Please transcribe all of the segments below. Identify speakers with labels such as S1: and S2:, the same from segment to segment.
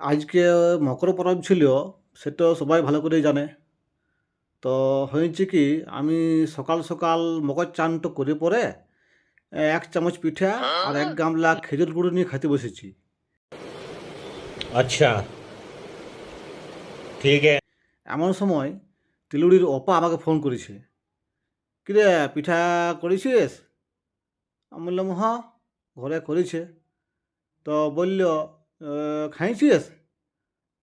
S1: আজকে মকর পরব ছিল, সেটা সবাই ভালো করেই জানে। তো হয়েছে কি, আমি সকাল সকাল মকর চানটা করে পরে ১ চামচ পিঠা আর ১ গামলা খেজুর গুঁড়ো নিয়ে খেতে বসেছি।
S2: अच्छा ठीक है।
S1: এমন সময় তিলুড়ির অপা আমাকে ফোন করেছে। "কিরে, পিঠা করেছিস?" আমি বললাম, "হ্যাঁ, ঘরে করেছে।" তো বলল, "খাইছিস?"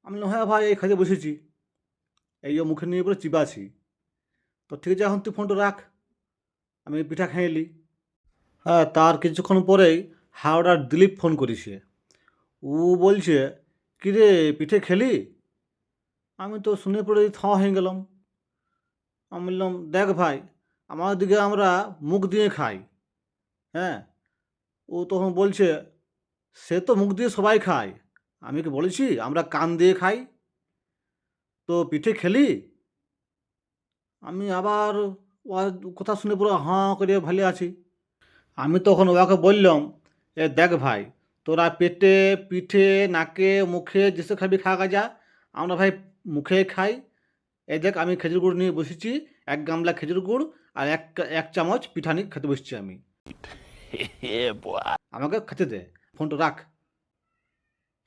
S1: আমি বললাম, "হ্যাঁ ভাই, এই খেতে বসেছি। এই যে মুখে নিয়ে পরে চিবাচ্ছি।" তো ঠিক আছে, এখন তুই ফোনটা রাখ, আমি পিঠা খেয়ে নিই। হ্যাঁ, তার কিছুক্ষণ পরেই হাওড়ার দিলীপ ফোন করেছে। ও বলছে, "কিরে, পিঠে খেলি?" আমি তো শুনে পড়েই থ হয়ে গেলাম। আমি বললাম, "দেখ ভাই, আমাদের দিকে আমরা মুখ দিয়ে খাই, হ্যাঁ?" ও তখন বলছে, "সে তো মুখ দিয়ে সবাই খায়। আমি কি বলেছি আমরা কান দিয়ে খাই? তো পিঠে খেলি?" আমি আবার ওর কথা শুনে পুরো হাঁ করে ভালে আছি। আমি তখন ওকে বললাম, দেখ ভাই, তোরা পেটে, পিঠে, নাকে, মুখে যেসব খাবি খা যা। আমরা ভাই মুখে খাই। এই দেখ, আমি খেজুর গুড় নিয়ে বসেছি, ১ গামলা খেজুর গুড় আর ১ চামচ পিঠা নিয়ে খেতে বসেছি আমি। আমাকে খেতে দে, ফোনটা রাখ।"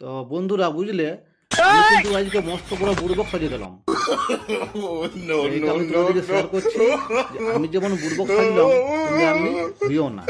S1: তো বন্ধুরা বুঝলে, আমি কিন্তু আজকে মস্ত বড় বুড়বক সাজিয়ে দিলাম।
S2: नो
S1: তো এইটা
S2: नो
S1: আমি
S2: नो
S1: তোমাদেরকে
S2: नो
S1: শেয়ার করছি যে আমি যেমন বুড়বক সাজলাম, তুমি এমনি হইও না।